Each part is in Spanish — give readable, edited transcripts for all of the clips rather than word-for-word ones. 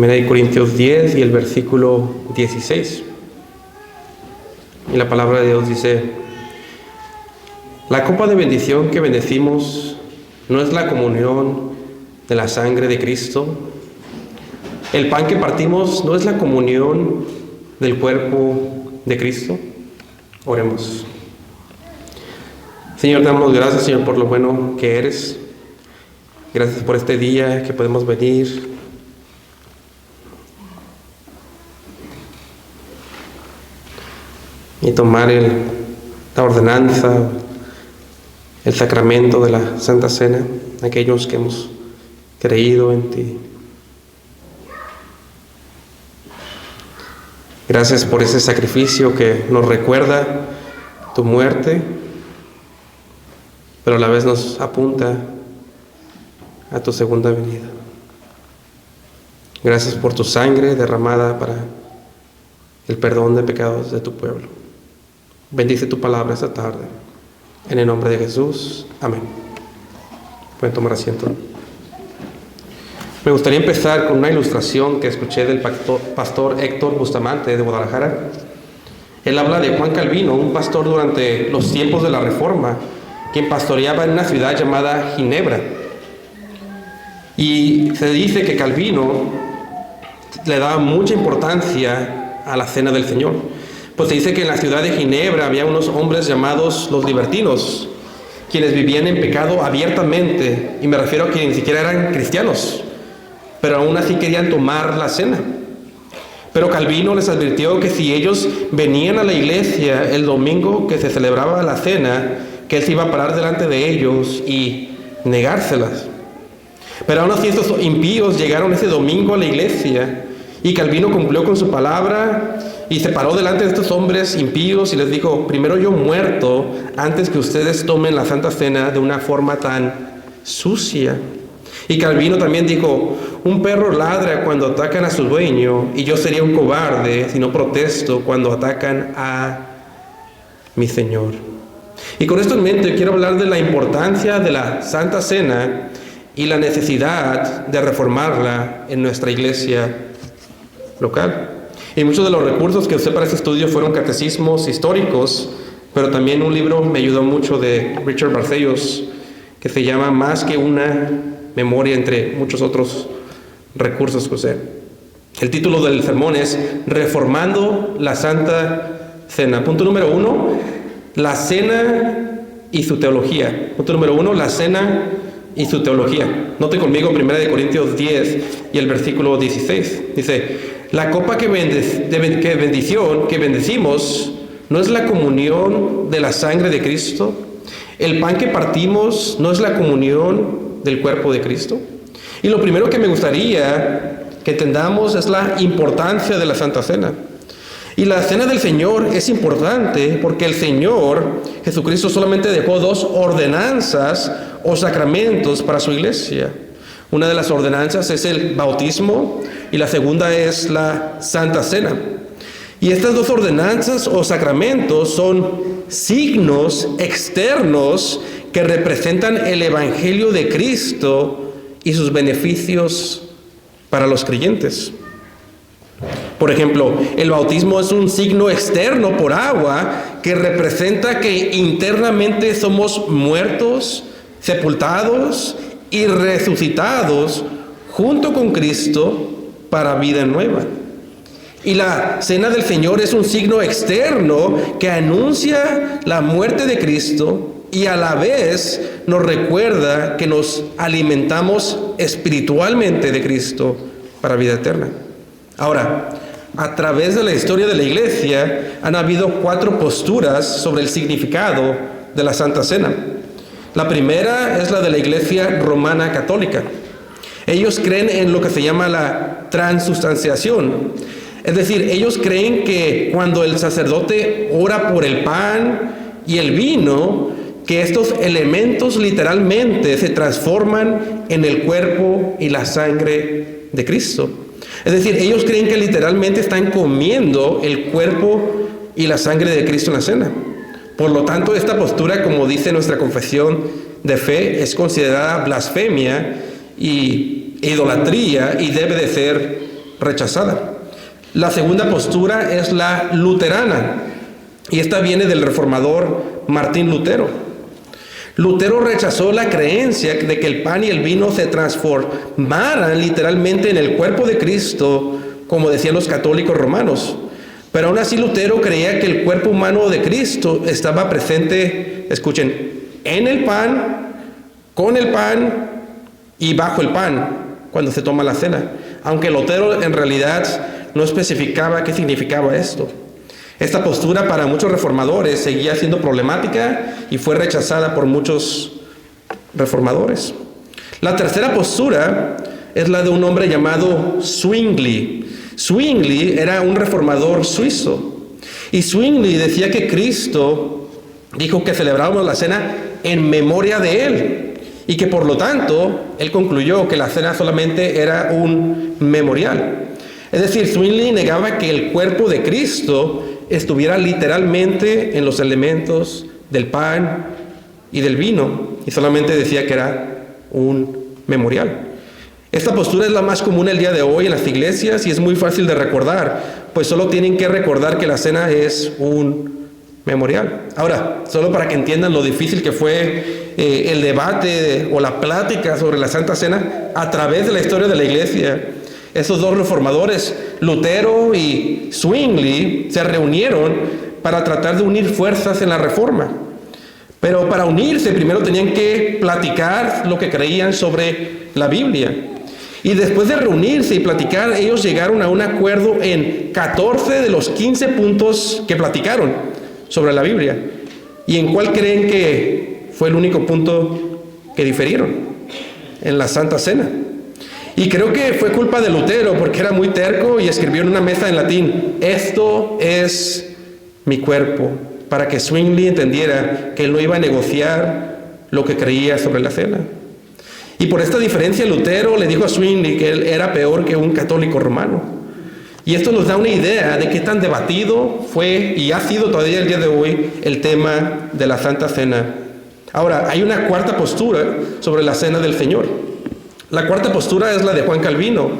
Primera de Corintios 10 y el versículo 16. Y la palabra de Dios dice: la copa de bendición que bendecimos no es la comunión de la sangre de Cristo. El pan que partimos no es la comunión del cuerpo de Cristo. Oremos. Señor, te damos gracias, Señor, por lo bueno que eres. Gracias por este día que podemos venir y tomar la ordenanza, el sacramento de la Santa Cena, aquellos que hemos creído en ti. Gracias por ese sacrificio que nos recuerda tu muerte, pero a la vez nos apunta a tu segunda venida. Gracias por tu sangre derramada para el perdón de pecados de tu pueblo. Bendice tu palabra esta tarde. En el nombre de Jesús. Amén. Pueden tomar asiento. Me gustaría empezar con una ilustración que escuché del pastor Héctor Bustamante de Guadalajara. Él habla de Juan Calvino, un pastor durante los tiempos de la Reforma, quien pastoreaba en una ciudad llamada Ginebra. Y se dice que Calvino le daba mucha importancia a la cena del Señor. Pues se dice que en la ciudad de Ginebra había unos hombres llamados los libertinos, quienes vivían en pecado abiertamente, y me refiero a que ni siquiera eran cristianos, pero aún así querían tomar la cena. Pero Calvino les advirtió que si ellos venían a la iglesia el domingo que se celebraba la cena, que él se iba a parar delante de ellos y negárselas. Pero aún así estos impíos llegaron ese domingo a la iglesia, y Calvino cumplió con su palabra y se paró delante de estos hombres impíos y les dijo: primero yo muerto antes que ustedes tomen la Santa Cena de una forma tan sucia. Y Calvino también dijo: un perro ladra cuando atacan a su dueño, y yo sería un cobarde si no protesto cuando atacan a mi Señor. Y con esto en mente quiero hablar de la importancia de la Santa Cena y la necesidad de reformarla en nuestra iglesia local. Y muchos de los recursos que usé para este estudio fueron catecismos históricos, pero también un libro me ayudó mucho de Richard Barcellos, que se llama Más que una memoria, entre muchos otros recursos que usé. El título del sermón es Reformando la Santa Cena. Punto número 1, la cena y su teología. Punto número 1, la cena y su teología. Note conmigo 1 Corintios 10 y el versículo 16. Dice: la copa que bendecimos no es la comunión de la sangre de Cristo. El pan que partimos no es la comunión del cuerpo de Cristo. Y lo primero que me gustaría que entendamos es la importancia de la Santa Cena. Y la cena del Señor es importante porque el Señor Jesucristo solamente dejó 2 ordenanzas o sacramentos para su iglesia. Una de las ordenanzas es el bautismo y la segunda es la Santa Cena. Y estas 2 ordenanzas o sacramentos son signos externos que representan el Evangelio de Cristo y sus beneficios para los creyentes. Por ejemplo, el bautismo es un signo externo por agua que representa que internamente somos muertos, sepultados y resucitados junto con Cristo para vida nueva. Y la cena del Señor es un signo externo que anuncia la muerte de Cristo y a la vez nos recuerda que nos alimentamos espiritualmente de Cristo para vida eterna. Ahora, a través de la historia de la iglesia han habido 4 posturas sobre el significado de la Santa Cena. La primera es la de la Iglesia Romana Católica. Ellos creen en lo que se llama la transustanciación. Es decir, ellos creen que cuando el sacerdote ora por el pan y el vino, que estos elementos literalmente se transforman en el cuerpo y la sangre de Cristo. Es decir, ellos creen que literalmente están comiendo el cuerpo y la sangre de Cristo en la cena. Por lo tanto, esta postura, como dice nuestra confesión de fe, es considerada blasfemia y idolatría y debe de ser rechazada. La segunda postura es la luterana, y esta viene del reformador Martín Lutero. Lutero rechazó la creencia de que el pan y el vino se transformaran literalmente en el cuerpo de Cristo, como decían los católicos romanos. Pero aún así Lutero creía que el cuerpo humano de Cristo estaba presente, escuchen, en el pan, con el pan y bajo el pan cuando se toma la cena. Aunque Lutero en realidad no especificaba qué significaba esto. Esta postura para muchos reformadores seguía siendo problemática y fue rechazada por muchos reformadores. La tercera postura es la de un hombre llamado Zwingli. Zwingli era un reformador suizo, y Zwingli decía que Cristo dijo que celebrábamos la cena en memoria de Él, y que por lo tanto Él concluyó que la cena solamente era un memorial. Es decir, Zwingli negaba que el cuerpo de Cristo estuviera literalmente en los elementos del pan y del vino, y solamente decía que era un memorial. Esta postura es la más común el día de hoy en las iglesias y es muy fácil de recordar, pues solo tienen que recordar que la cena es un memorial. Ahora, solo para que entiendan lo difícil que fue el debate o la plática sobre la Santa Cena a través de la historia de la iglesia, esos dos reformadores, Lutero y Zwingli, se reunieron para tratar de unir fuerzas en la Reforma. Pero para unirse primero tenían que platicar lo que creían sobre la Biblia. Y después de reunirse y platicar, ellos llegaron a un acuerdo en 14 de los 15 puntos que platicaron sobre la Biblia. ¿Y en cuál creen que fue el único punto que difirieron? En la Santa Cena. Y creo que fue culpa de Lutero, porque era muy terco y escribió en una mesa en latín: esto es mi cuerpo, para que Zwingli entendiera que él no iba a negociar lo que creía sobre la cena. Y por esta diferencia Lutero le dijo a Zwingli que él era peor que un católico romano. Y esto nos da una idea de qué tan debatido fue y ha sido todavía el día de hoy el tema de la Santa Cena. Ahora, hay una cuarta postura sobre la Cena del Señor. La cuarta postura es la de Juan Calvino.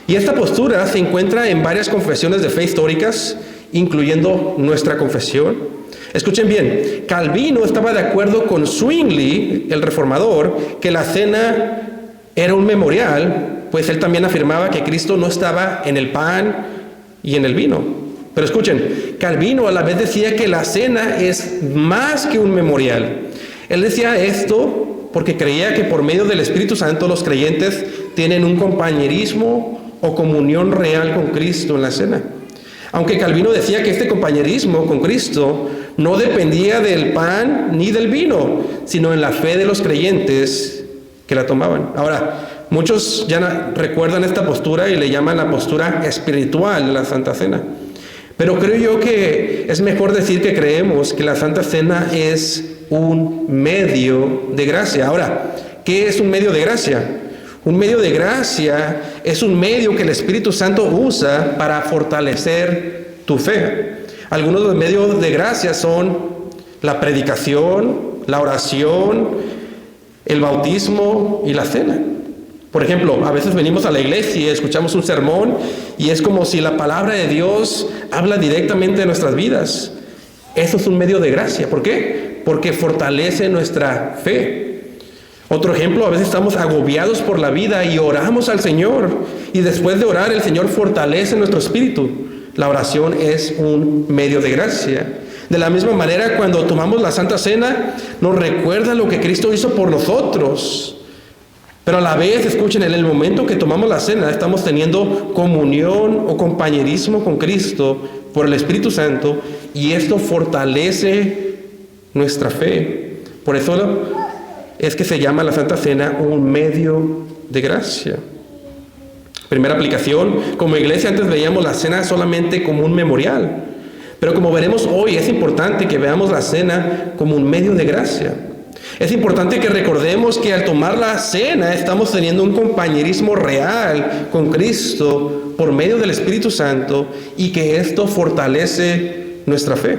Y esta postura se encuentra en varias confesiones de fe históricas, incluyendo nuestra confesión. Escuchen bien, Calvino estaba de acuerdo con Zwingli, el reformador, que la cena era un memorial, pues él también afirmaba que Cristo no estaba en el pan y en el vino. Pero escuchen, Calvino a la vez decía que la cena es más que un memorial. Él decía esto porque creía que por medio del Espíritu Santo los creyentes tienen un compañerismo o comunión real con Cristo en la cena. Aunque Calvino decía que este compañerismo con Cristo no dependía del pan ni del vino, sino en la fe de los creyentes que la tomaban. Ahora, muchos ya recuerdan esta postura y le llaman la postura espiritual de la Santa Cena. Pero creo yo que es mejor decir que creemos que la Santa Cena es un medio de gracia. Ahora, ¿qué es un medio de gracia? Un medio de gracia es un medio que el Espíritu Santo usa para fortalecer tu fe. Algunos de los medios de gracia son la predicación, la oración, el bautismo y la cena. Por ejemplo, a veces venimos a la iglesia y escuchamos un sermón y es como si la palabra de Dios habla directamente de nuestras vidas. Eso es un medio de gracia. ¿Por qué? Porque fortalece nuestra fe. Otro ejemplo, a veces estamos agobiados por la vida y oramos al Señor, y después de orar el Señor fortalece nuestro espíritu. La oración es un medio de gracia. De la misma manera, cuando tomamos la Santa Cena, nos recuerda lo que Cristo hizo por nosotros. Pero a la vez, escuchen, en el momento que tomamos la cena, estamos teniendo comunión o compañerismo con Cristo por el Espíritu Santo, y esto fortalece nuestra fe. Por eso es que se llama la Santa Cena un medio de gracia. Primera aplicación, como iglesia antes veíamos la cena solamente como un memorial, pero como veremos hoy es importante que veamos la cena como un medio de gracia. Es importante que recordemos que al tomar la cena estamos teniendo un compañerismo real con Cristo por medio del Espíritu Santo, y que esto fortalece nuestra fe.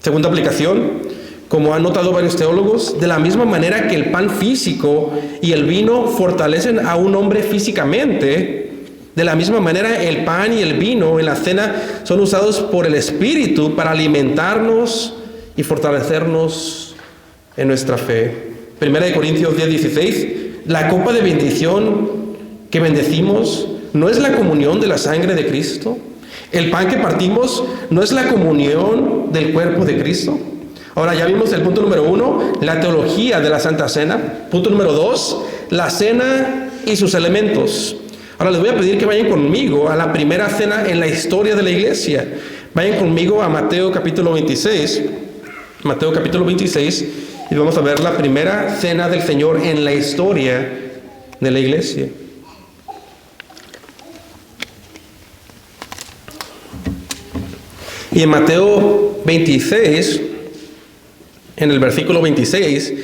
Segunda aplicación, como han notado varios teólogos, de la misma manera que el pan físico y el vino fortalecen a un hombre físicamente, De la misma manera, el pan y el vino en la cena son usados por el Espíritu para alimentarnos y fortalecernos en nuestra fe. 1 Corintios 10:16, la copa de bendición que bendecimos no es la comunión de la sangre de Cristo. El pan que partimos no es la comunión del cuerpo de Cristo. Ahora ya vimos el punto número 1, la teología de la Santa Cena. Punto número 2, la cena y sus elementos. Ahora les voy a pedir que vayan conmigo a la primera cena en la historia de la iglesia. Vayan conmigo a Mateo capítulo 26. Mateo capítulo 26 y vamos a ver la primera cena del Señor en la historia de la iglesia. Y en Mateo 26, en el versículo 26,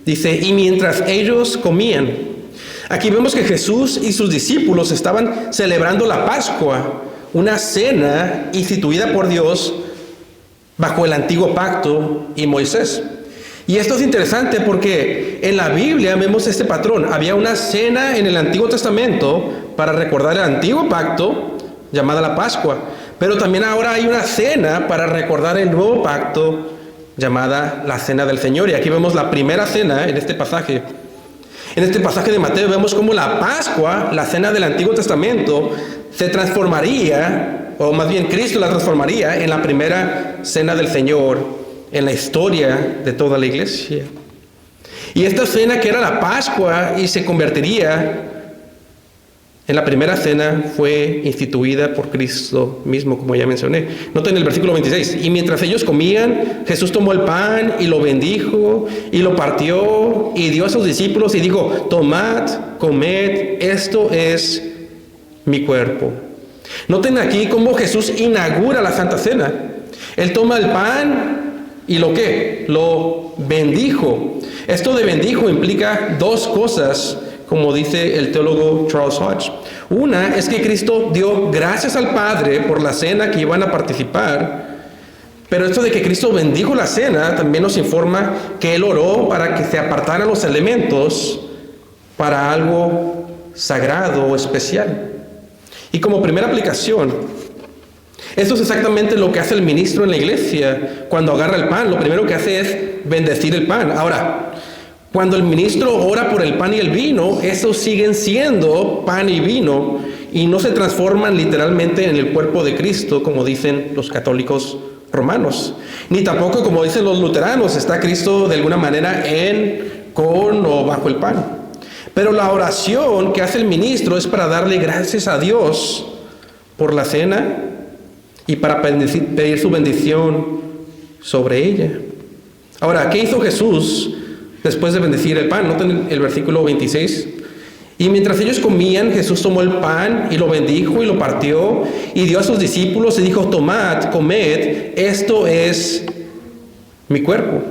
dice, y mientras ellos comían. Aquí vemos que Jesús y sus discípulos estaban celebrando la Pascua, una cena instituida por Dios bajo el antiguo pacto y Moisés. Y esto es interesante porque en la Biblia vemos este patrón. Había una cena en el Antiguo Testamento para recordar el antiguo pacto, llamada la Pascua. Pero también ahora hay una cena para recordar el nuevo pacto, llamada la Cena del Señor. Y aquí vemos la primera cena en este pasaje. En este pasaje de Mateo vemos cómo la Pascua, la cena del Antiguo Testamento, se transformaría, o más bien Cristo la transformaría en la primera cena del Señor en la historia de toda la iglesia. Y esta cena que era la Pascua y se convertiría en la primera cena fue instituida por Cristo mismo, como ya mencioné. Noten el versículo 26. Y mientras ellos comían, Jesús tomó el pan y lo bendijo y lo partió y dio a sus discípulos y dijo, tomad, comed, esto es mi cuerpo. Noten aquí cómo Jesús inaugura la Santa Cena. Él toma el pan y lo ¿qué? Lo bendijo. Esto de bendijo implica dos cosas, como dice el teólogo Charles Hodge. Una es que Cristo dio gracias al Padre por la cena que iban a participar, pero esto de que Cristo bendijo la cena también nos informa que Él oró para que se apartaran los elementos para algo sagrado o especial. Y como primera aplicación, esto es exactamente lo que hace el ministro en la iglesia cuando agarra el pan. Lo primero que hace es bendecir el pan. Ahora, cuando el ministro ora por el pan y el vino, esos siguen siendo pan y vino y no se transforman literalmente en el cuerpo de Cristo, como dicen los católicos romanos. Ni tampoco, como dicen los luteranos, está Cristo de alguna manera en, con o bajo el pan. Pero la oración que hace el ministro es para darle gracias a Dios por la cena y para pedir su bendición sobre ella. Ahora, ¿qué hizo Jesús después de bendecir el pan? Noten el versículo 26. Y mientras ellos comían, Jesús tomó el pan y lo bendijo y lo partió y dio a sus discípulos y dijo, tomad, comed, esto es mi cuerpo.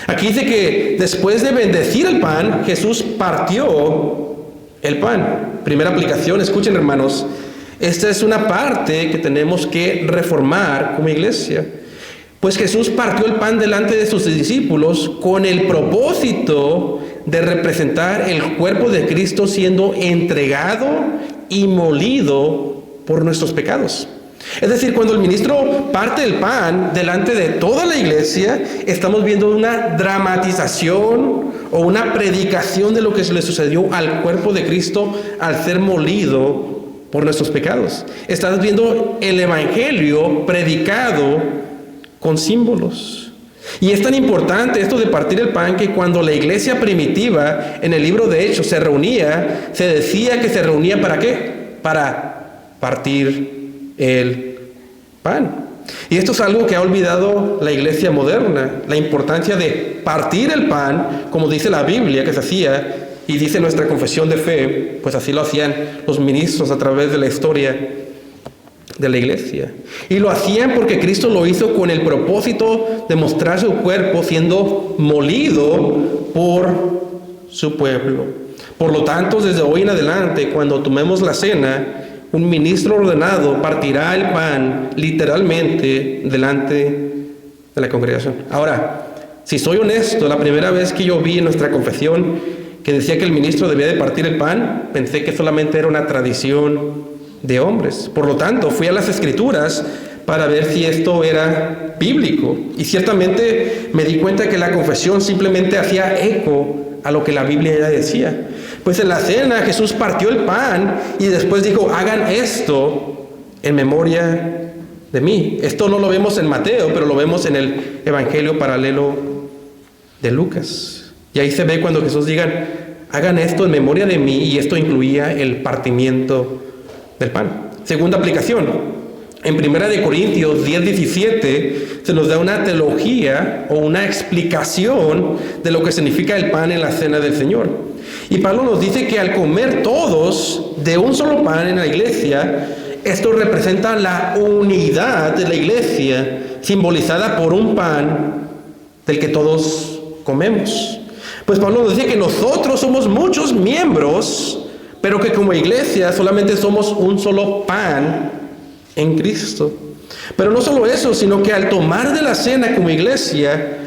Aquí dice que después de bendecir el pan, Jesús partió el pan. Primera aplicación, escuchen hermanos, esta es una parte que tenemos que reformar como iglesia. Pues Jesús partió el pan delante de sus discípulos con el propósito de representar el cuerpo de Cristo siendo entregado y molido por nuestros pecados. Es decir, cuando el ministro parte el pan delante de toda la iglesia, estamos viendo una dramatización o una predicación de lo que le sucedió al cuerpo de Cristo al ser molido por nuestros pecados. Estás viendo el evangelio predicado con símbolos. Y es tan importante esto de partir el pan que cuando la iglesia primitiva en el libro de Hechos se reunía, se decía que se reunía ¿para qué? Para partir el pan. Y esto es algo que ha olvidado la iglesia moderna, la importancia de partir el pan, como dice la Biblia que se hacía y dice nuestra confesión de fe, pues así lo hacían los ministros a través de la historia de la iglesia. Y lo hacían porque Cristo lo hizo con el propósito de mostrar su cuerpo siendo molido por su pueblo. Por lo tanto, desde hoy en adelante, cuando tomemos la cena, un ministro ordenado partirá el pan literalmente delante de la congregación. Ahora, si soy honesto, la primera vez que yo vi en nuestra confesión que decía que el ministro debía de partir el pan, pensé que solamente era una tradición de hombres. Por lo tanto, fui a las Escrituras para ver si esto era bíblico. Y ciertamente me di cuenta que la confesión simplemente hacía eco a lo que la Biblia ya decía. Pues en la cena Jesús partió el pan y después dijo, hagan esto en memoria de mí. Esto no lo vemos en Mateo, pero lo vemos en el Evangelio paralelo de Lucas. Y ahí se ve cuando Jesús diga, hagan esto en memoria de mí, y esto incluía el partimiento del pan. Segunda aplicación. En 1 Corintios 10:17 se nos da una teología o una explicación de lo que significa el pan en la cena del Señor. Y Pablo nos dice que al comer todos de un solo pan en la iglesia, esto representa la unidad de la iglesia, simbolizada por un pan del que todos comemos. Pues Pablo nos dice que nosotros somos muchos miembros, pero que como iglesia solamente somos un solo pan en Cristo. Pero no solo eso, sino que al tomar de la cena como iglesia,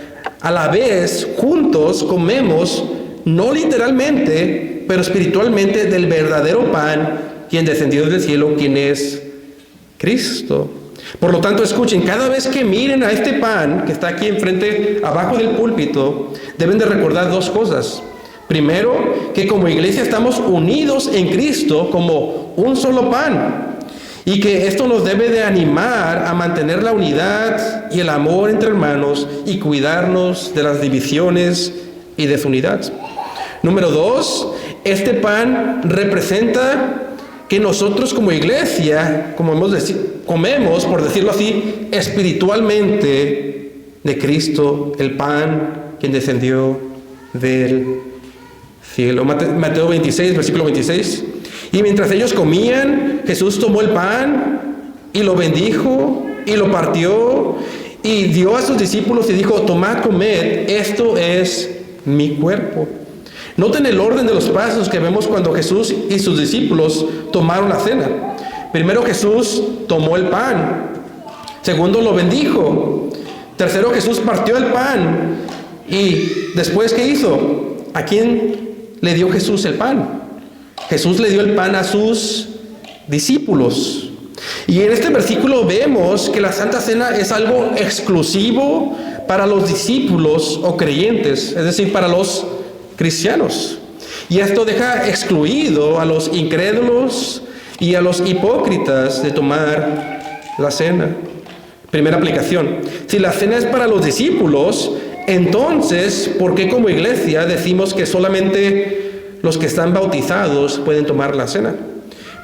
a la vez juntos comemos, no literalmente, pero espiritualmente, del verdadero pan, quien descendió del cielo, quien es Cristo. Por lo tanto, escuchen, cada vez que miren a este pan que está aquí enfrente, abajo del púlpito, deben de recordar dos cosas. Primero, que como iglesia estamos unidos en Cristo como un solo pan, y que esto nos debe de animar a mantener la unidad y el amor entre hermanos y cuidarnos de las divisiones y desunidad. Número dos, este pan representa que nosotros como iglesia, comemos, por decirlo así, espiritualmente de Cristo, el pan quien descendió del cielo. Mateo 26, versículo 26. Y mientras ellos comían, Jesús tomó el pan y lo bendijo y lo partió y dio a sus discípulos y dijo, tomad, comed, esto es mi cuerpo. Noten el orden de los pasos que vemos cuando Jesús y sus discípulos tomaron la cena. Primero Jesús tomó el pan. Segundo lo bendijo. Tercero Jesús partió el pan. Y después, ¿qué hizo? ¿A quién le dio Jesús el pan? Jesús le dio el pan a sus discípulos. Y en este versículo vemos que la Santa Cena es algo exclusivo para los discípulos o creyentes, es decir, para los cristianos. Y esto deja excluido a los incrédulos y a los hipócritas de tomar la cena. Primera aplicación. Si la cena es para los discípulos, entonces, ¿por qué como iglesia decimos que solamente los que están bautizados pueden tomar la cena?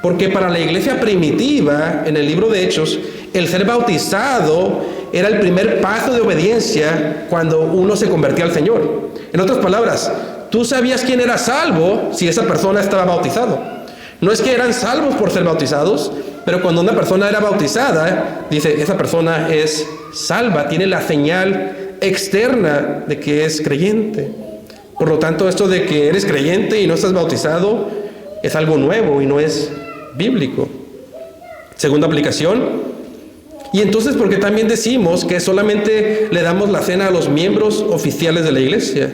Porque para la iglesia primitiva, en el libro de Hechos, el ser bautizado era el primer paso de obediencia cuando uno se convertía al Señor. En otras palabras, tú sabías quién era salvo si esa persona estaba bautizado. No es que eran salvos por ser bautizados, pero cuando una persona era bautizada, dice, esa persona es salva, tiene la señal externa de que es creyente. Por lo tanto, esto de que eres creyente y no estás bautizado es algo nuevo y no es bíblico. Segunda aplicación. Y entonces, ¿por qué también decimos que solamente le damos la cena a los miembros oficiales de la iglesia?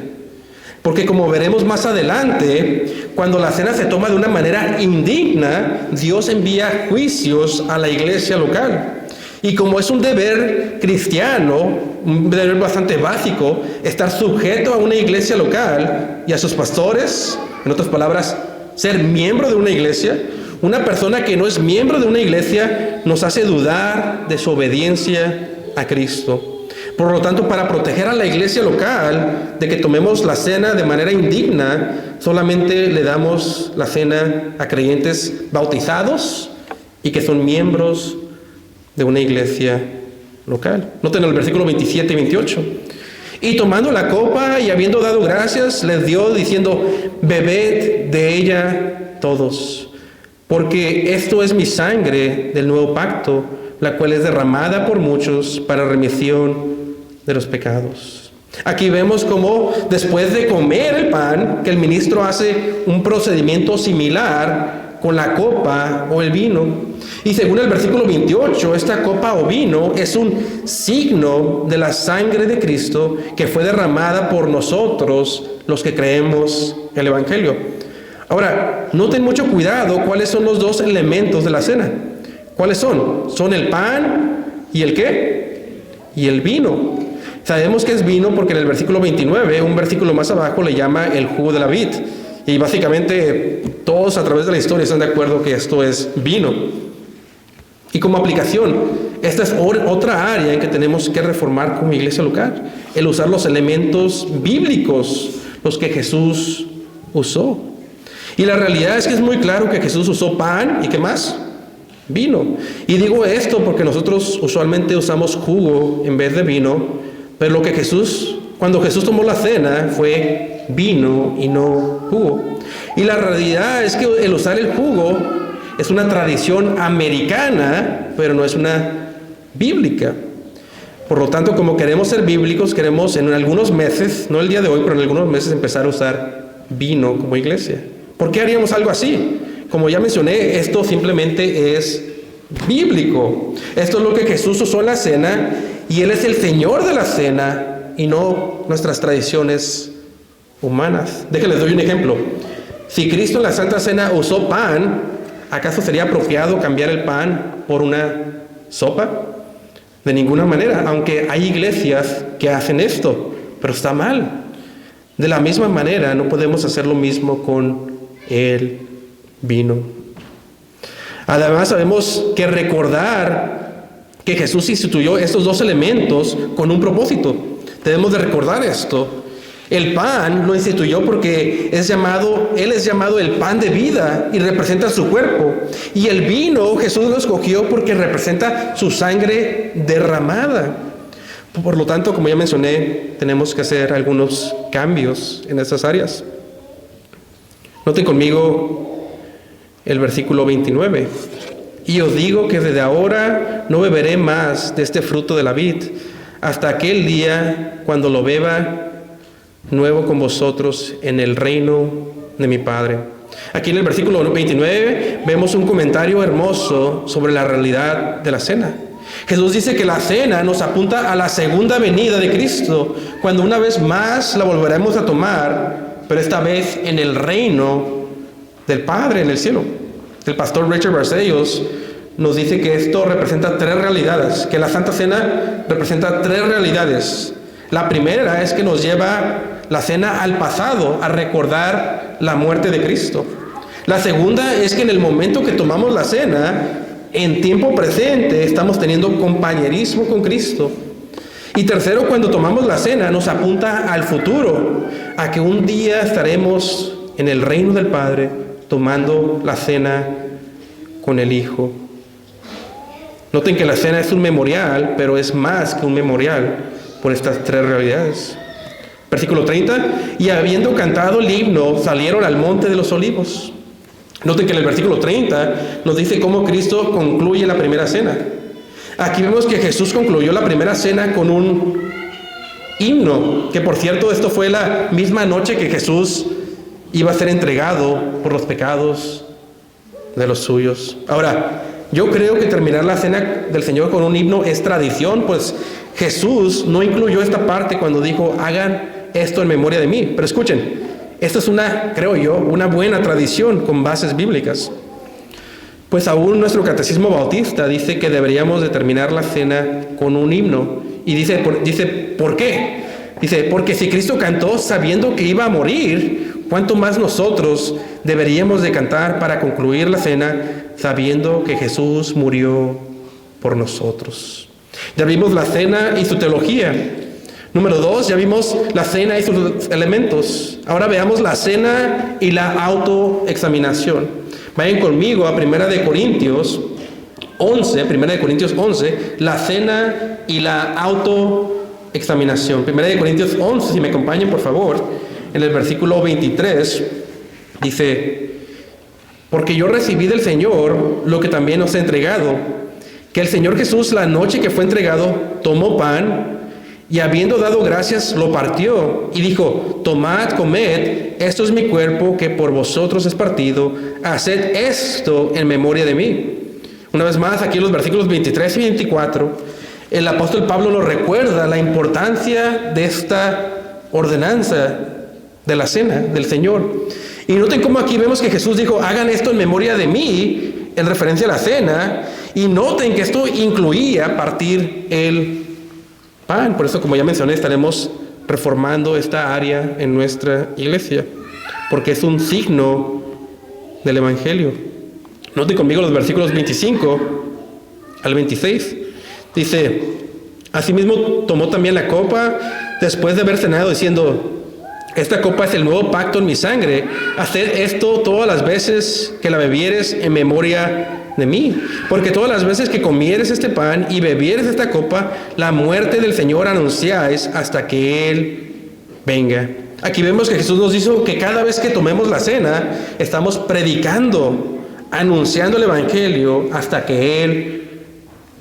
Porque como veremos más adelante, cuando la cena se toma de una manera indigna, Dios envía juicios a la iglesia local. Y como es un deber cristiano, un deber bastante básico, estar sujeto a una iglesia local y a sus pastores, en otras palabras, ser miembro de una iglesia, una persona que no es miembro de una iglesia nos hace dudar de su obediencia a Cristo. Por lo tanto, para proteger a la iglesia local de que tomemos la cena de manera indigna, solamente le damos la cena a creyentes bautizados y que son miembros de una iglesia local. Noten el versículo 27 y 28. Y tomando la copa y habiendo dado gracias, les dio diciendo, bebed de ella todos, porque esto es mi sangre del nuevo pacto, la cual es derramada por muchos para remisión de los pecados. Aquí vemos cómo después de comer el pan, que el ministro hace un procedimiento similar con la copa o el vino. Y según el versículo 28, esta copa o vino es un signo de la sangre de Cristo que fue derramada por nosotros, los que creemos el Evangelio. Ahora, noten mucho cuidado cuáles son los dos elementos de la cena. ¿Cuáles son? Son el pan y el ¿qué? Y el vino. Sabemos que es vino porque en el versículo 29, un versículo más abajo, le llama el jugo de la vid. Y básicamente todos a través de la historia están de acuerdo que esto es vino. Y como aplicación, esta es otra área en que tenemos que reformar como iglesia local. El usar los elementos bíblicos, los que Jesús usó. Y la realidad es que es muy claro que Jesús usó pan y ¿qué más? Vino. Y digo esto porque nosotros usualmente usamos jugo en vez de vino, pero cuando Jesús tomó la cena fue vino y no jugo. Y la realidad es que el usar el jugo es una tradición americana, pero no es una bíblica. Por lo tanto, como queremos ser bíblicos, queremos en algunos meses, no el día de hoy, pero en algunos meses empezar a usar vino como iglesia. ¿Por qué haríamos algo así? Como ya mencioné, esto simplemente es bíblico. Esto es lo que Jesús usó en la cena y Él es el Señor de la cena y no nuestras tradiciones humanas. Déjenles doy un ejemplo. Si Cristo en la Santa Cena usó pan, ¿acaso sería apropiado cambiar el pan por una sopa? De ninguna manera, aunque hay iglesias que hacen esto, pero está mal. De la misma manera, no podemos hacer lo mismo con el vino. Además, sabemos que recordar que Jesús instituyó estos dos elementos con un propósito. Debemos de recordar esto. El pan lo instituyó porque Él es llamado el pan de vida y representa su cuerpo. Y el vino Jesús lo escogió porque representa su sangre derramada. Por lo tanto, como ya mencioné, tenemos que hacer algunos cambios en estas áreas. Noten conmigo el versículo 29. Y os digo que desde ahora no beberé más de este fruto de la vid, hasta aquel día cuando lo beba nuevo con vosotros en el reino de mi Padre. Aquí en el versículo 29 vemos un comentario hermoso sobre la realidad de la cena. Jesús dice que la cena nos apunta a la segunda venida de Cristo, cuando una vez más la volveremos a tomar, pero esta vez en el reino del Padre en el cielo. El pastor Richard Barcellos nos dice que esto representa tres realidades, que la Santa Cena representa tres realidades. La primera es que nos lleva la cena al pasado, a recordar la muerte de Cristo. La segunda es que en el momento que tomamos la cena, en tiempo presente, estamos teniendo compañerismo con Cristo. Y tercero, cuando tomamos la cena, nos apunta al futuro, a que un día estaremos en el reino del Padre, tomando la cena con el Hijo. Noten que la cena es un memorial, pero es más que un memorial por estas tres realidades. Versículo 30, y habiendo cantado el himno, salieron al monte de los olivos. Noten que en el versículo 30 nos dice cómo Cristo concluye la primera cena. Aquí vemos que Jesús concluyó la primera cena con un himno, que por cierto esto fue la misma noche que Jesús iba a ser entregado por los pecados de los suyos. Ahora, yo creo que terminar la cena del Señor con un himno es tradición, pues Jesús no incluyó esta parte cuando dijo, hagan esto en memoria de mí. Pero escuchen, esta es creo yo, una buena tradición con bases bíblicas. Pues aún nuestro catecismo bautista dice que deberíamos de terminar la cena con un himno. Y dice, ¿por qué? Dice, porque si Cristo cantó sabiendo que iba a morir, ¿cuánto más nosotros deberíamos de cantar para concluir la cena sabiendo que Jesús murió por nosotros? Ya vimos la cena y su teología. Número 2, ya vimos la cena y sus elementos. Ahora veamos la cena y la autoexaminación. Vayan conmigo a 1 Corintios 11, la cena y la autoexaminación. 1 Corintios 11, si me acompañan por favor, en el versículo 23, dice, porque yo recibí del Señor lo que también os he entregado, que el Señor Jesús la noche que fue entregado tomó pan, y habiendo dado gracias, lo partió y dijo, tomad, comed, esto es mi cuerpo que por vosotros es partido, haced esto en memoria de mí. Una vez más, aquí en los versículos 23 y 24, el apóstol Pablo nos recuerda la importancia de esta ordenanza de la cena del Señor. Y noten cómo aquí vemos que Jesús dijo, hagan esto en memoria de mí, en referencia a la cena. Y noten que esto incluía partir el pan. Por eso, como ya mencioné, estaremos reformando esta área en nuestra iglesia, porque es un signo del Evangelio. Noten conmigo los versículos 25 al 26. Dice, asimismo tomó también la copa después de haber cenado, diciendo, esta copa es el nuevo pacto en mi sangre. Haced esto todas las veces que la bebieres en memoria de mí. Porque todas las veces que comieres este pan y bebieres esta copa, la muerte del Señor anunciáis hasta que Él venga. Aquí vemos que Jesús nos dijo que cada vez que tomemos la cena, estamos predicando, anunciando el Evangelio hasta que Él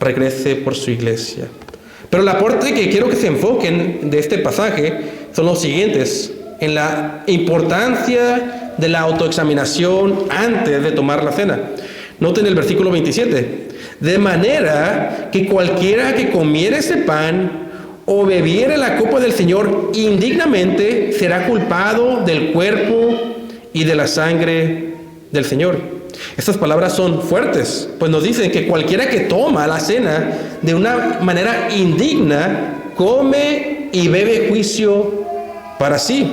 regrese por su iglesia. Pero la parte que quiero que se enfoquen de este pasaje son los siguientes: en la importancia de la autoexaminación antes de tomar la cena. Noten el versículo 27. De manera que cualquiera que comiere ese pan o bebiere la copa del Señor indignamente será culpado del cuerpo y de la sangre del Señor. Estas palabras son fuertes, pues nos dicen que cualquiera que toma la cena de una manera indigna, come y bebe juicio para sí.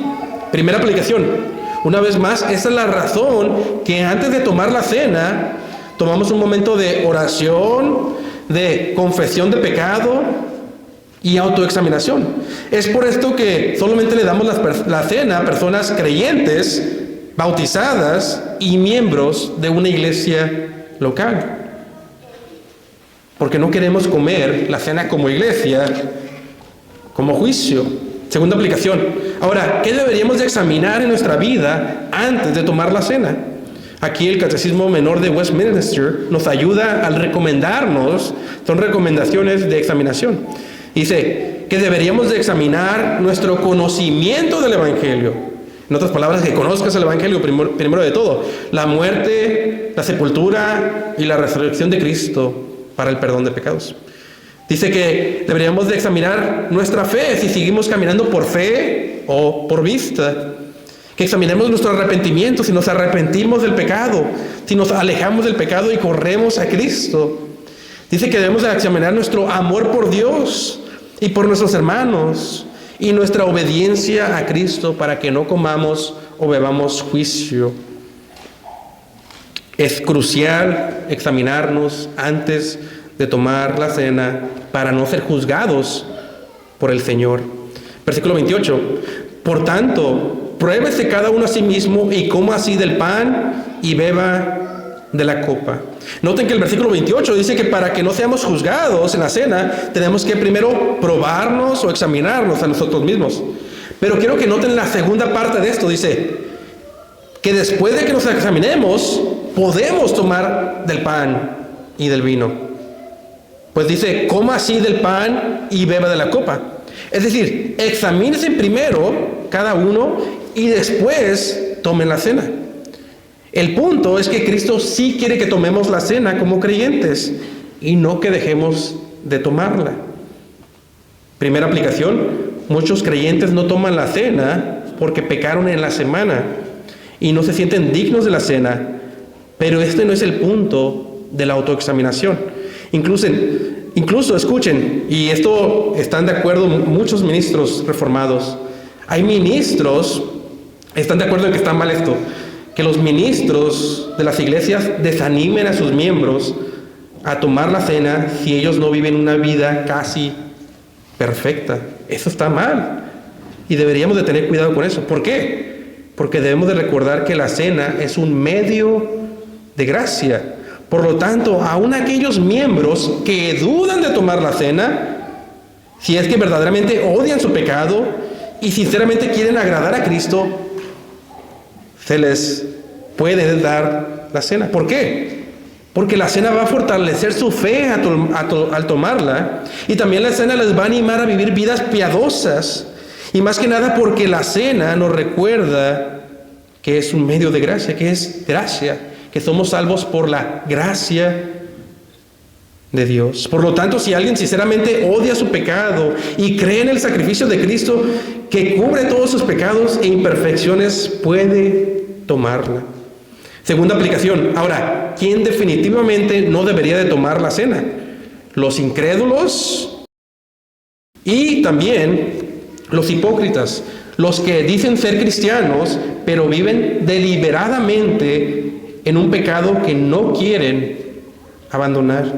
Primera aplicación. Una vez más, esa es la razón que antes de tomar la cena, tomamos un momento de oración, de confesión de pecado y autoexaminación. Es por esto que solamente le damos la cena a personas creyentes, bautizadas y miembros de una iglesia local. Porque no queremos comer la cena como iglesia, como juicio. Segunda aplicación. Ahora, ¿qué deberíamos de examinar en nuestra vida antes de tomar la cena? Aquí el Catecismo Menor de Westminster nos ayuda al recomendarnos, son recomendaciones de examinación. Dice que deberíamos de examinar nuestro conocimiento del Evangelio. En otras palabras, que conozcas el Evangelio primero de todo. La muerte, la sepultura y la resurrección de Cristo para el perdón de pecados. Dice que deberíamos de examinar nuestra fe, si seguimos caminando por fe o por vista. Que examinemos nuestro arrepentimiento, si nos arrepentimos del pecado, si nos alejamos del pecado y corremos a Cristo. Dice que debemos de examinar nuestro amor por Dios y por nuestros hermanos y nuestra obediencia a Cristo para que no comamos o bebamos juicio. Es crucial examinarnos antes de tomar la cena para no ser juzgados por el Señor. Versículo 28. Por tanto, pruébese cada uno a sí mismo y coma así del pan y beba de la copa. Noten que el versículo 28 dice que para que no seamos juzgados en la cena, tenemos que primero probarnos o examinarnos a nosotros mismos. Pero quiero que noten la segunda parte de esto. Dice que después de que nos examinemos, podemos tomar del pan y del vino. Pues dice, coma así del pan y beba de la copa. Es decir, examínense primero cada uno y después tomen la cena. El punto es que Cristo sí quiere que tomemos la cena como creyentes y no que dejemos de tomarla. Primera aplicación, muchos creyentes no toman la cena porque pecaron en la semana y no se sienten dignos de la cena, pero este no es el punto de la autoexaminación. Incluso escuchen, y esto están de acuerdo muchos ministros reformados. Hay ministros, están de acuerdo en que está mal esto, que los ministros de las iglesias desanimen a sus miembros a tomar la cena si ellos no viven una vida casi perfecta. Eso está mal y deberíamos de tener cuidado con eso. ¿Por qué? Porque debemos de recordar que la cena es un medio de gracia. Por lo tanto, aún aquellos miembros que dudan de tomar la cena, si es que verdaderamente odian su pecado y sinceramente quieren agradar a Cristo, se les puede dar la cena. ¿Por qué? Porque la cena va a fortalecer su fe al tomarla, y también la cena les va a animar a vivir vidas piadosas, y más que nada porque la cena nos recuerda que es un medio de gracia, que es gracia, que somos salvos por la gracia de Dios. Por lo tanto, si alguien sinceramente odia su pecado y cree en el sacrificio de Cristo que cubre todos sus pecados e imperfecciones, puede tomarla. Segunda aplicación. Ahora, ¿quién definitivamente no debería de tomar la cena? Los incrédulos y también los hipócritas, los que dicen ser cristianos, pero viven deliberadamente en un pecado que no quieren abandonar.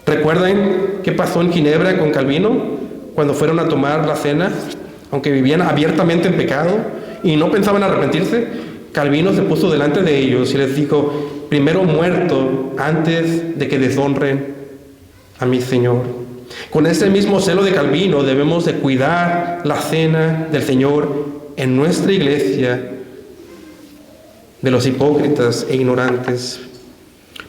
¿Recuerdan qué pasó en Ginebra con Calvino cuando fueron a tomar la cena? Aunque vivían abiertamente en pecado y no pensaban arrepentirse, Calvino se puso delante de ellos y les dijo: primero muerto antes de que deshonren a mi Señor. Con ese mismo celo de Calvino debemos de cuidar la cena del Señor en nuestra iglesia de los hipócritas e ignorantes.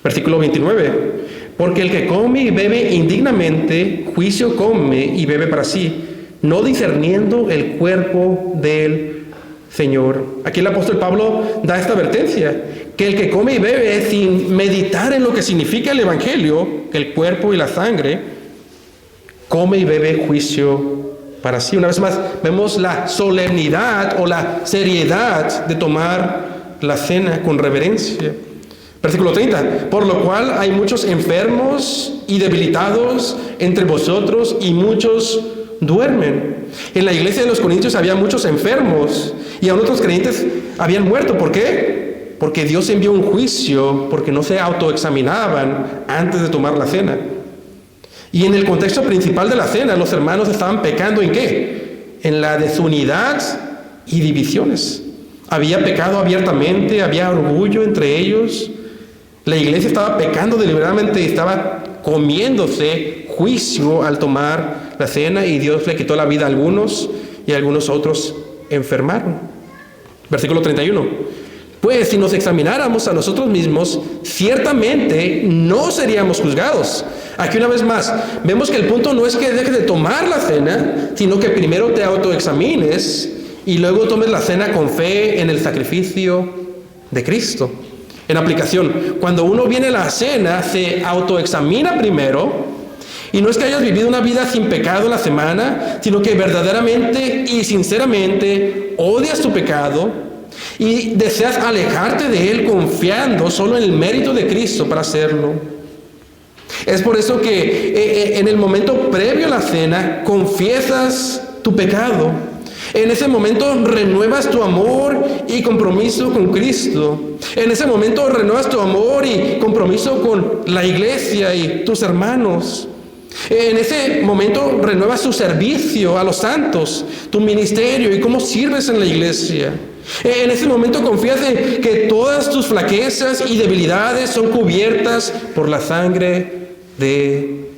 Versículo 29. Porque el que come y bebe indignamente, juicio come y bebe para sí, no discerniendo el cuerpo del Señor. Aquí el apóstol Pablo da esta advertencia, que el que come y bebe sin meditar en lo que significa el evangelio, que el cuerpo y la sangre, come y bebe juicio para sí. Una vez más, vemos la solemnidad o la seriedad de tomar la cena con reverencia. Versículo 30. Por lo cual hay muchos enfermos y debilitados entre vosotros y muchos duermen. En la iglesia de los Corintios había muchos enfermos y aún otros creyentes habían muerto. ¿Por qué? Porque Dios envió un juicio porque no se autoexaminaban antes de tomar la cena. Y en el contexto principal de la cena, los hermanos estaban pecando ¿en qué? En la desunidad y divisiones. Había pecado abiertamente, había orgullo entre ellos. La iglesia estaba pecando deliberadamente y estaba comiéndose juicio al tomar la cena, y Dios le quitó la vida a algunos y algunos otros enfermaron. Versículo 31. Pues si nos examináramos a nosotros mismos, ciertamente no seríamos juzgados. Aquí una vez más, vemos que el punto no es que dejes de tomar la cena, sino que primero te autoexamines y luego tomes la cena con fe en el sacrificio de Cristo. En aplicación, cuando uno viene a la cena, se autoexamina primero, y no es que hayas vivido una vida sin pecado en la semana, sino que verdaderamente y sinceramente odias tu pecado y deseas alejarte de él confiando solo en el mérito de Cristo para hacerlo. Es por eso que en el momento previo a la cena confiesas tu pecado. En ese momento renuevas tu amor y compromiso con Cristo. En ese momento renuevas tu amor y compromiso con la iglesia y tus hermanos. En ese momento renuevas tu servicio a los santos, tu ministerio y cómo sirves en la iglesia. En ese momento confías en que todas tus flaquezas y debilidades son cubiertas por la sangre de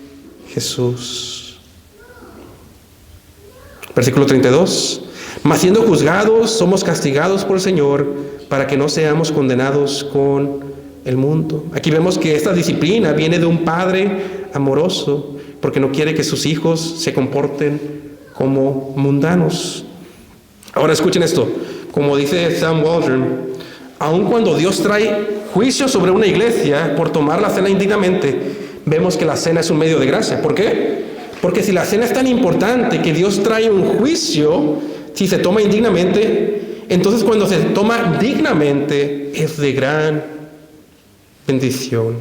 Jesús. Versículo 32. Mas siendo juzgados, somos castigados por el Señor para que no seamos condenados con el mundo. Aquí vemos que esta disciplina viene de un padre amoroso, porque no quiere que sus hijos se comporten como mundanos. Ahora escuchen esto. Como dice Sam Waldron, aun cuando Dios trae juicio sobre una iglesia por tomar la cena indignamente, vemos que la cena es un medio de gracia. ¿Por qué? Porque si la cena es tan importante que Dios trae un juicio, si se toma indignamente, entonces cuando se toma dignamente es de gran bendición.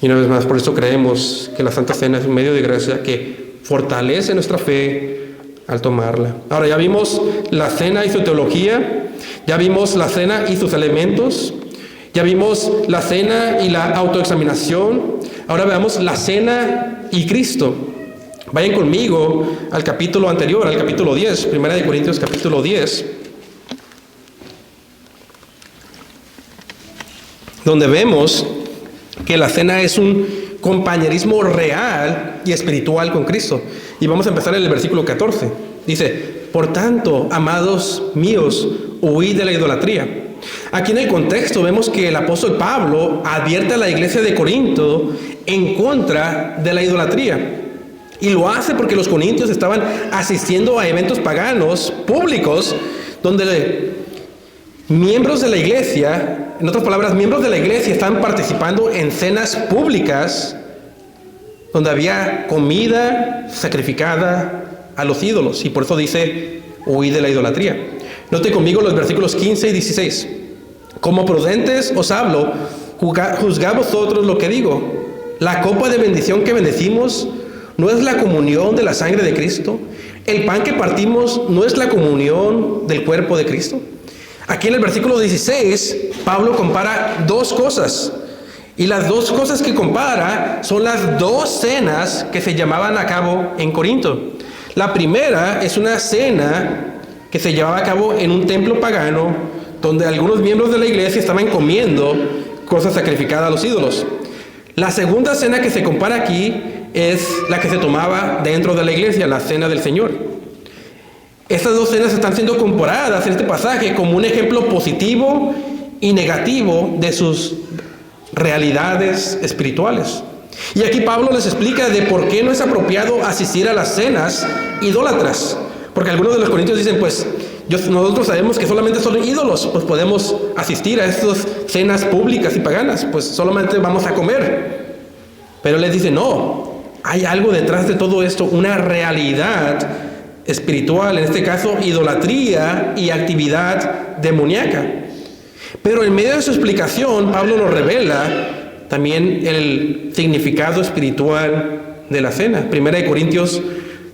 Y una vez más, por eso creemos que la Santa Cena es un medio de gracia que fortalece nuestra fe al tomarla. Ahora ya vimos la cena y su teología, ya vimos la cena y sus elementos, ya vimos la cena y la autoexaminación. Ahora veamos la cena y Cristo. Vayan conmigo al capítulo anterior, al capítulo 10, 1 Corintios capítulo 10, donde vemos que la cena es un compañerismo real y espiritual con Cristo. Y vamos a empezar en el versículo 14. Dice: por tanto, amados míos, huid de la idolatría. Aquí en el contexto vemos que el apóstol Pablo advierte a la iglesia de Corinto en contra de la idolatría. Y lo hace porque los corintios estaban asistiendo a eventos paganos públicos donde miembros de la iglesia, en otras palabras, miembros de la iglesia estaban participando en cenas públicas donde había comida sacrificada a los ídolos. Y por eso dice: huid de la idolatría. Note conmigo los versículos 15 y 16. Como prudentes os hablo, juzgad vosotros lo que digo. La copa de bendición que bendecimos no es la comunión de la sangre de Cristo. El pan que partimos no es la comunión del cuerpo de Cristo. Aquí en el versículo 16, Pablo compara dos cosas. Y las dos cosas que compara son las dos cenas que se llevaban a cabo en Corinto. La primera es una cena que se llevaba a cabo en un templo pagano, donde algunos miembros de la iglesia estaban comiendo cosas sacrificadas a los ídolos. La segunda cena que se compara aquí es la que se tomaba dentro de la iglesia, la cena del Señor. Estas dos cenas están siendo comparadas en este pasaje como un ejemplo positivo y negativo de sus realidades espirituales. Y aquí Pablo les explica de por qué no es apropiado asistir a las cenas idólatras. Porque algunos de los corintios dicen, pues, nosotros sabemos que solamente son ídolos, pues podemos asistir a estas cenas públicas y paganas, pues solamente vamos a comer. Pero les dice, no, hay algo detrás de todo esto, una realidad espiritual, en este caso idolatría y actividad demoníaca. Pero en medio de su explicación, Pablo nos revela también el significado espiritual de la cena. 1 Corintios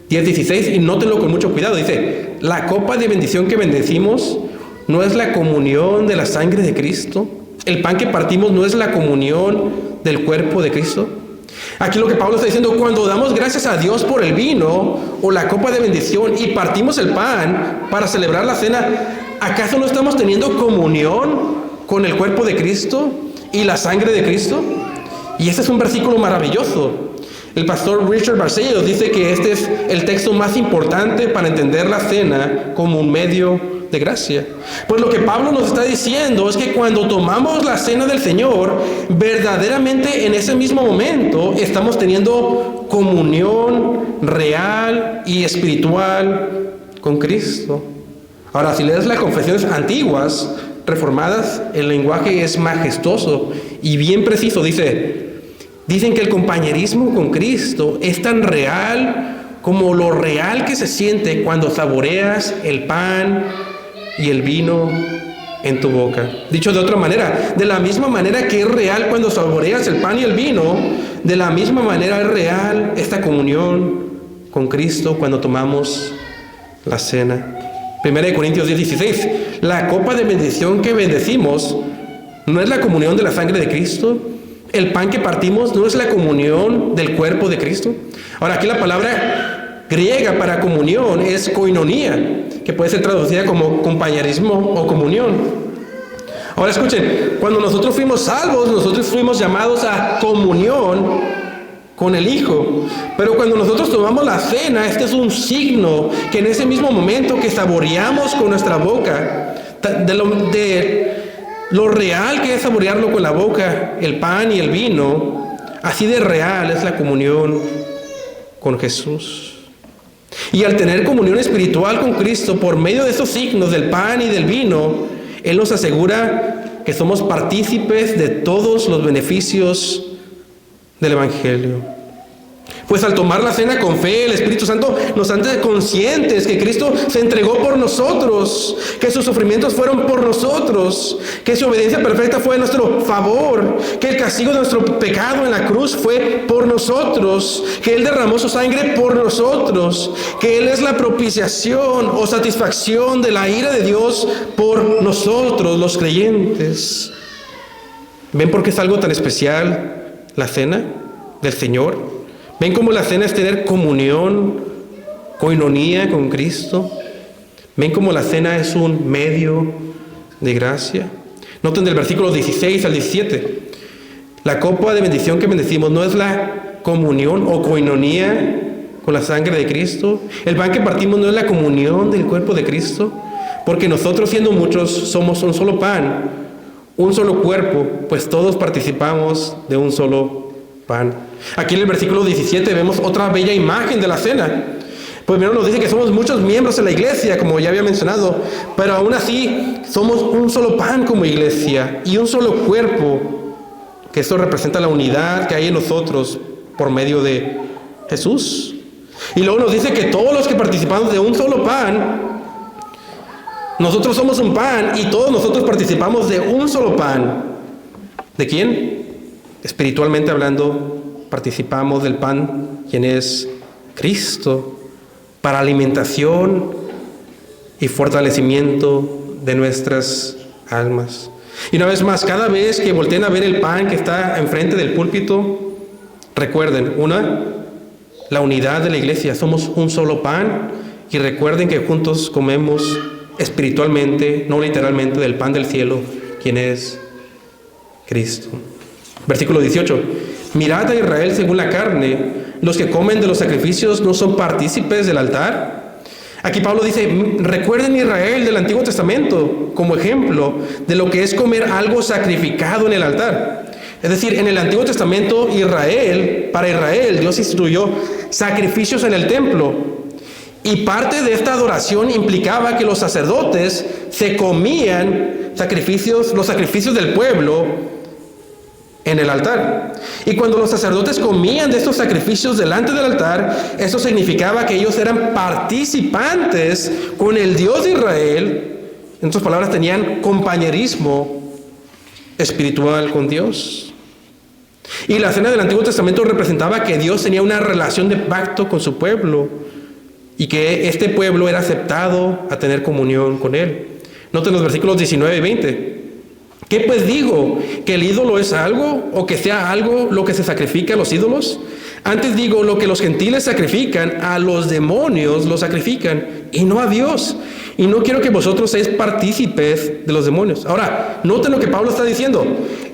10:16, y nótenlo con mucho cuidado, dice, la copa de bendición que bendecimos no es la comunión de la sangre de Cristo. El pan que partimos no es la comunión del cuerpo de Cristo. Aquí lo que Pablo está diciendo, cuando damos gracias a Dios por el vino o la copa de bendición y partimos el pan para celebrar la cena, ¿acaso no estamos teniendo comunión con el cuerpo de Cristo y la sangre de Cristo? Y este es un versículo maravilloso. El pastor Richard Barcellos dice que este es el texto más importante para entender la cena como un medio de gracia. Pues lo que Pablo nos está diciendo es que cuando tomamos la cena del Señor, verdaderamente en ese mismo momento estamos teniendo comunión real y espiritual con Cristo. Ahora, si lees las confesiones antiguas, reformadas, el lenguaje es majestuoso y bien preciso. Dicen que el compañerismo con Cristo es tan real como lo real que se siente cuando saboreas el pan y el vino en tu boca. Dicho de otra manera, de la misma manera que es real cuando saboreas el pan y el vino, de la misma manera es real esta comunión con Cristo cuando tomamos la cena. 1 Corintios 10:16, la copa de bendición que bendecimos no es la comunión de la sangre de Cristo. El pan que partimos no es la comunión del cuerpo de Cristo. Ahora, aquí la palabra griega para comunión es koinonía, que puede ser traducida como compañerismo o comunión. Ahora escuchen, cuando nosotros fuimos salvos, nosotros fuimos llamados a comunión con el Hijo. Pero cuando nosotros tomamos la cena, este es un signo que en ese mismo momento que saboreamos con nuestra boca, de lo real que es saborearlo con la boca, el pan y el vino, así de real es la comunión con Jesús. Y al tener comunión espiritual con Cristo por medio de esos signos del pan y del vino, Él nos asegura que somos partícipes de todos los beneficios del Evangelio. Pues al tomar la cena con fe, el Espíritu Santo nos hace conscientes que Cristo se entregó por nosotros, que sus sufrimientos fueron por nosotros, que su obediencia perfecta fue a nuestro favor, que el castigo de nuestro pecado en la cruz fue por nosotros, que Él derramó su sangre por nosotros, que Él es la propiciación o satisfacción de la ira de Dios por nosotros, los creyentes. ¿Ven por qué es algo tan especial la cena del Señor? ¿Ven cómo la cena es tener comunión, koinonía con Cristo? ¿Ven cómo la cena es un medio de gracia? Noten del versículo 16 al 17. La copa de bendición que bendecimos no es la comunión o koinonía con la sangre de Cristo. El pan que partimos no es la comunión del cuerpo de Cristo. Porque nosotros, siendo muchos, somos un solo pan, un solo cuerpo, pues todos participamos de un solo pan. Aquí en el versículo 17 vemos otra bella imagen de la cena. Pues primero nos dice que somos muchos miembros en la iglesia, como ya había mencionado, pero aún así somos un solo pan como iglesia y un solo cuerpo, que esto representa la unidad que hay en nosotros por medio de Jesús. Y luego nos dice que todos los que participamos de un solo pan Nosotros somos un pan y todos nosotros participamos de un solo pan. ¿De quién? Espiritualmente hablando, participamos del pan, quien es Cristo, para alimentación y fortalecimiento de nuestras almas. Y una vez más, cada vez que volteen a ver el pan que está enfrente del púlpito, recuerden, la unidad de la iglesia, somos un solo pan, y recuerden que juntos comemos espiritualmente, no literalmente, del pan del cielo, quien es Cristo. Versículo 18. Mirad a Israel según la carne, los que comen de los sacrificios no son partícipes del altar. Aquí Pablo dice, recuerden Israel del Antiguo Testamento como ejemplo de lo que es comer algo sacrificado en el altar. Es decir, en el Antiguo Testamento, para Israel, Dios instituyó sacrificios en el templo. Y parte de esta adoración implicaba que los sacerdotes se comían los sacrificios del pueblo en el altar. Y cuando los sacerdotes comían de estos sacrificios delante del altar, eso significaba que ellos eran participantes con el Dios de Israel. En otras palabras, tenían compañerismo espiritual con Dios. Y la cena del Antiguo Testamento representaba que Dios tenía una relación de pacto con su pueblo y que este pueblo era aceptado a tener comunión con él. Noten los versículos 19 y 20. ¿Qué pues digo? ¿Que el ídolo es algo o que sea algo lo que se sacrifica a los ídolos? Antes digo, lo que los gentiles sacrifican, a los demonios lo sacrifican y no a Dios. Y no quiero que vosotros seáis partícipes de los demonios. Ahora, noten lo que Pablo está diciendo.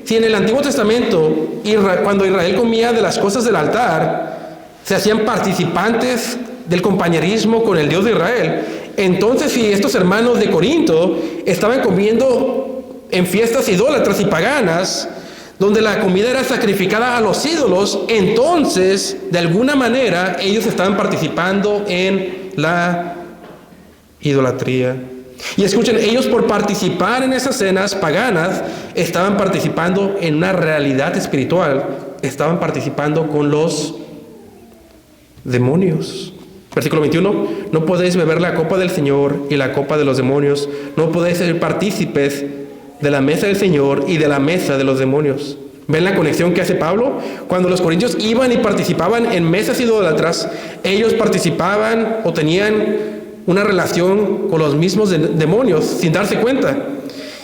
Si en el Antiguo Testamento, cuando Israel comía de las cosas del altar, se hacían participantes del compañerismo con el Dios de Israel, entonces si estos hermanos de Corinto estaban comiendo en fiestas idólatras y paganas, donde la comida era sacrificada a los ídolos, entonces, de alguna manera, ellos estaban participando en la idolatría. Y escuchen, ellos por participar en esas cenas paganas, estaban participando en una realidad espiritual, estaban participando con los demonios. Versículo 21, no podéis beber la copa del Señor y la copa de los demonios, no podéis ser partícipes de la mesa del Señor y de la mesa de los demonios. ¿Ven la conexión que hace Pablo? Cuando los corintios iban y participaban en mesas idólatras, ellos participaban o tenían una relación con los mismos demonios sin darse cuenta.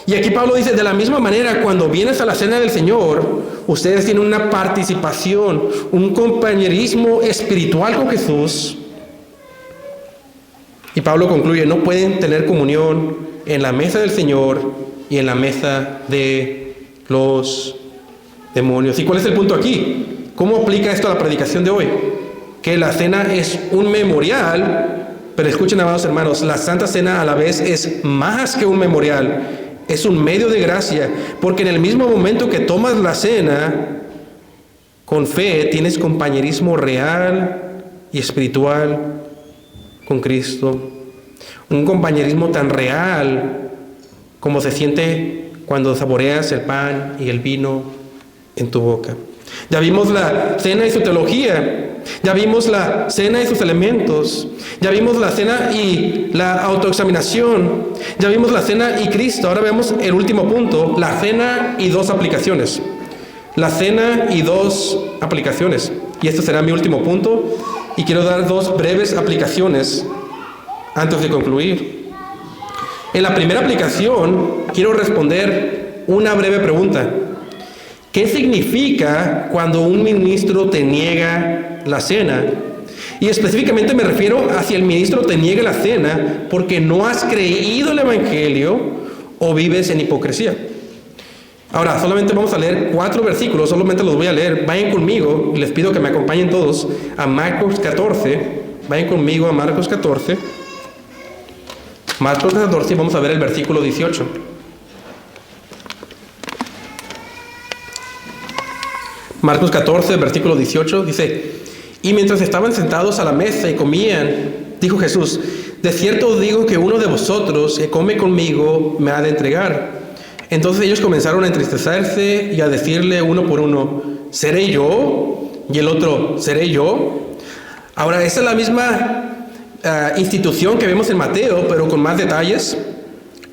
Y aquí Pablo dice, de la misma manera, cuando vienes a la cena del Señor, ustedes tienen una participación, un compañerismo espiritual con Jesús. Y Pablo concluye, no pueden tener comunión en la mesa del Señor y en la mesa de los demonios. ¿Y cuál es el punto aquí? ¿Cómo aplica esto a la predicación de hoy? Que la cena es un memorial, pero escuchen, amados hermanos, la Santa Cena a la vez es más que un memorial, es un medio de gracia, porque en el mismo momento que tomas la cena, con fe tienes compañerismo real y espiritual con Cristo. Un compañerismo tan real como se siente cuando saboreas el pan y el vino en tu boca. Ya vimos la cena y su teología, ya vimos la cena y sus elementos, ya vimos la cena y la autoexaminación, ya vimos la cena y Cristo. Ahora vemos el último punto, la cena y dos aplicaciones. La cena y dos aplicaciones. Y este será mi último punto, y quiero dar dos breves aplicaciones antes de concluir. En la primera aplicación, quiero responder una breve pregunta. ¿Qué significa cuando un ministro te niega la cena? Y específicamente me refiero a si el ministro te niega la cena porque no has creído el Evangelio o vives en hipocresía. Ahora, solamente vamos a leer 4 versículos, solamente los voy a leer. Vayan conmigo, y les pido que me acompañen todos a Marcos 14. Vayan conmigo a Marcos 14. Marcos 14, vamos a ver el versículo 18. Marcos 14, versículo 18, dice, y mientras estaban sentados a la mesa y comían, dijo Jesús, de cierto os digo que uno de vosotros que come conmigo me ha de entregar. Entonces ellos comenzaron a entristecerse y a decirle uno por uno, ¿seré yo? Y el otro, ¿seré yo? Ahora, esa es la misma institución que vemos en Mateo, pero con más detalles.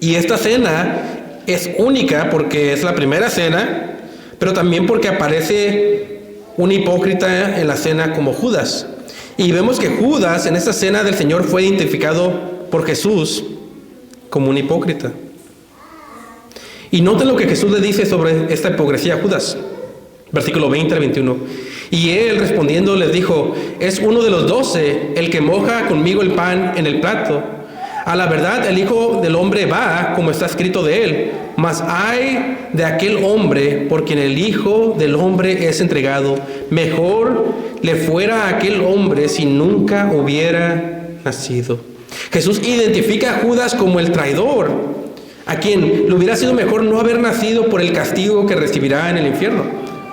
Y esta cena es única porque es la primera cena, pero también porque aparece un hipócrita en la cena como Judas. Y vemos que Judas en esta cena del Señor fue identificado por Jesús como un hipócrita. Y noten lo que Jesús le dice sobre esta hipocresía a Judas. Versículo 20 al 21. Y él respondiendo les dijo: es uno de los 12 el que moja conmigo el pan en el plato. A la verdad el Hijo del Hombre va como está escrito de él, mas ay de aquel hombre por quien el Hijo del Hombre es entregado. Mejor le fuera a aquel hombre si nunca hubiera nacido. Jesús identifica a Judas como el traidor, a quien le hubiera sido mejor no haber nacido por el castigo que recibirá en el infierno.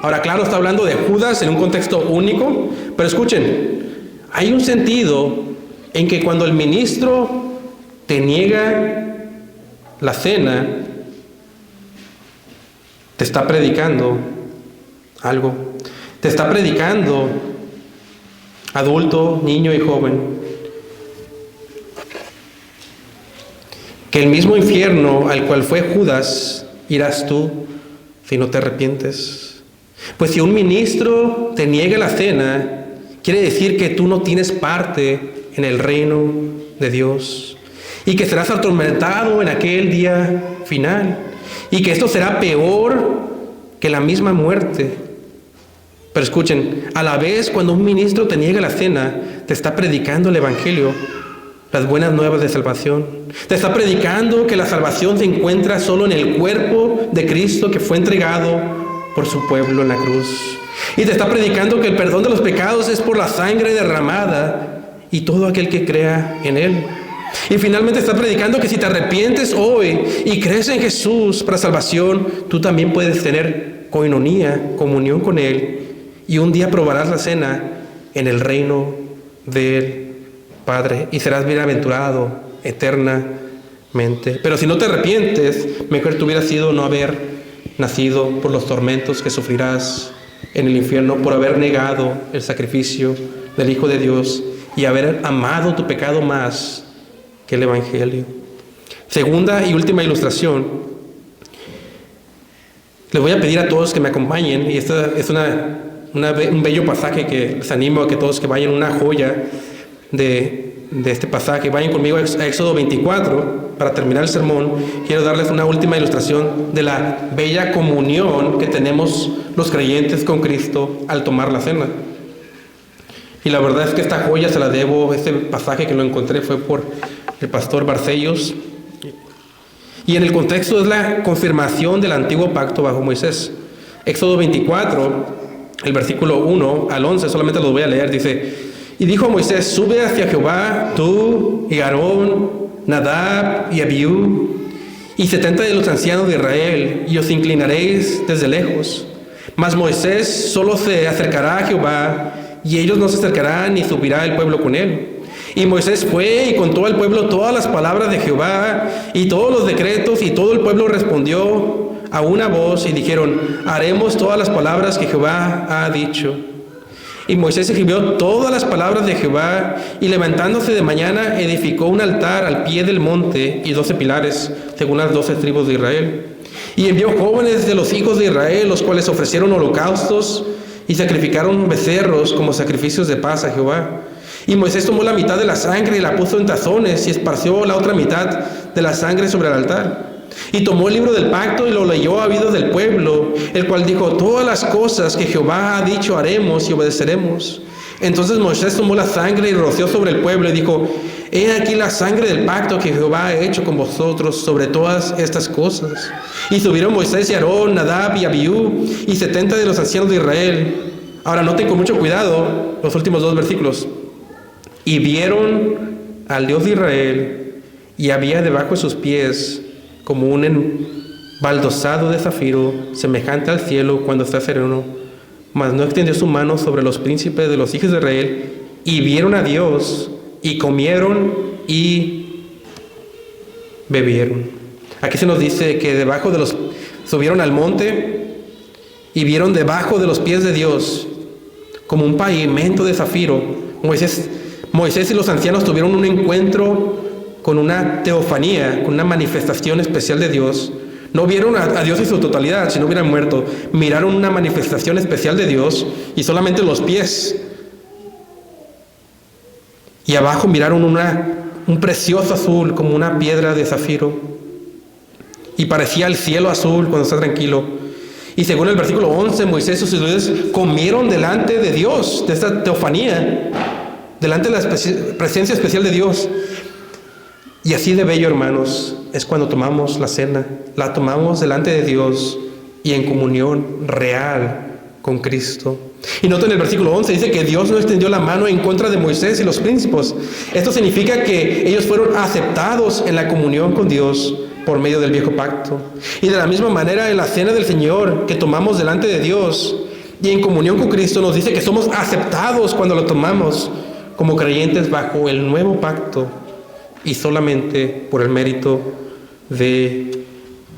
Ahora, claro, está hablando de Judas en un contexto único, pero escuchen, hay un sentido en que cuando el ministro te niega la cena, te está predicando algo. Te está predicando, adulto, niño y joven, que el mismo infierno al cual fue Judas irás tú si no te arrepientes. Pues si un ministro te niega la cena, quiere decir que tú no tienes parte en el reino de Dios y que serás atormentado en aquel día final y que esto será peor que la misma muerte. Pero escuchen, a la vez cuando un ministro te niega la cena, te está predicando el evangelio, las buenas nuevas de salvación. Te está predicando que la salvación se encuentra solo en el cuerpo de Cristo que fue entregado por su pueblo en la cruz. Y te está predicando que el perdón de los pecados es por la sangre derramada y todo aquel que crea en él. Y finalmente está predicando que si te arrepientes hoy y crees en Jesús para salvación, tú también puedes tener coinonía, comunión con él, y un día probarás la cena en el reino del Padre y serás bienaventurado eternamente. Pero si no te arrepientes, mejor te hubiera sido no haber nacido por los tormentos que sufrirás en el infierno por haber negado el sacrificio del Hijo de Dios y haber amado tu pecado más que el evangelio. Segunda y última ilustración. Les voy a pedir a todos que me acompañen, y esta es un bello pasaje que les animo a que todos que vayan, una joya de este pasaje. Vayan conmigo a Éxodo 24 para terminar el sermón. Quiero darles una última ilustración de la bella comunión que tenemos los creyentes con Cristo al tomar la cena. Y la verdad es que esta joya se la debo, este pasaje que lo encontré fue por el pastor Barcellos. Y en el contexto es la confirmación del antiguo pacto bajo Moisés. Éxodo 24, el versículo 1 al 11, solamente los voy a leer, dice: y dijo Moisés: sube hacia Jehová, tú y Aarón, Nadab y Abiú, y 70 de los ancianos de Israel, y os inclinaréis desde lejos. Mas Moisés solo se acercará a Jehová, y ellos no se acercarán, ni subirá el pueblo con él. Y Moisés fue y contó al pueblo todas las palabras de Jehová y todos los decretos, y todo el pueblo respondió a una voz y dijeron: haremos todas las palabras que Jehová ha dicho. Y Moisés escribió todas las palabras de Jehová, y levantándose de mañana edificó un altar al pie del monte y 12 pilares, según las 12 tribus de Israel. Y envió jóvenes de los hijos de Israel, los cuales ofrecieron holocaustos y sacrificaron becerros como sacrificios de paz a Jehová. Y Moisés tomó la mitad de la sangre y la puso en tazones y esparció la otra mitad de la sangre sobre el altar. Y tomó el libro del pacto y lo leyó a oídos del pueblo, el cual dijo: todas las cosas que Jehová ha dicho haremos y obedeceremos. Entonces Moisés tomó la sangre y roció sobre el pueblo y dijo: he aquí la sangre del pacto que Jehová ha hecho con vosotros sobre todas estas cosas. Y subieron Moisés y Aarón, Nadab y Abiú, y 70 de los ancianos de Israel. Ahora noten con mucho cuidado los últimos 2 versículos. Y vieron al Dios de Israel, y había debajo de sus pies como un embaldosado de zafiro, semejante al cielo cuando está sereno. Mas no extendió su mano sobre los príncipes de los hijos de Israel, y vieron a Dios, y comieron y bebieron. Aquí se nos dice que subieron al monte y vieron debajo de los pies de Dios como un pavimento de zafiro. Moisés y los ancianos tuvieron un encuentro con una teofanía, con una manifestación especial de Dios. No vieron a Dios en su totalidad, si no hubieran muerto. Miraron una manifestación especial de Dios y solamente los pies. Y abajo miraron un precioso azul, como una piedra de zafiro. Y parecía el cielo azul cuando está tranquilo. Y según el versículo 11, Moisés y sus seguidores comieron delante de Dios, de esta teofanía, delante de la presencia especial de Dios. Y así de bello, hermanos, es cuando tomamos la cena. La tomamos delante de Dios y en comunión real con Cristo. Y noten el versículo 11, dice que Dios no extendió la mano en contra de Moisés y los príncipes. Esto significa que ellos fueron aceptados en la comunión con Dios por medio del viejo pacto. Y de la misma manera en la cena del Señor que tomamos delante de Dios y en comunión con Cristo nos dice que somos aceptados cuando lo tomamos como creyentes bajo el nuevo pacto y solamente por el mérito de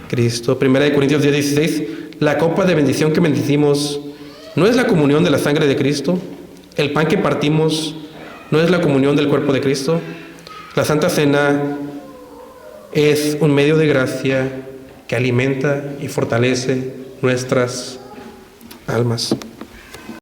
Cristo. 1 Corintios 10:16, la copa de bendición que bendecimos no es la comunión de la sangre de Cristo. El pan que partimos no es la comunión del cuerpo de Cristo. La Santa Cena es un medio de gracia que alimenta y fortalece nuestras almas.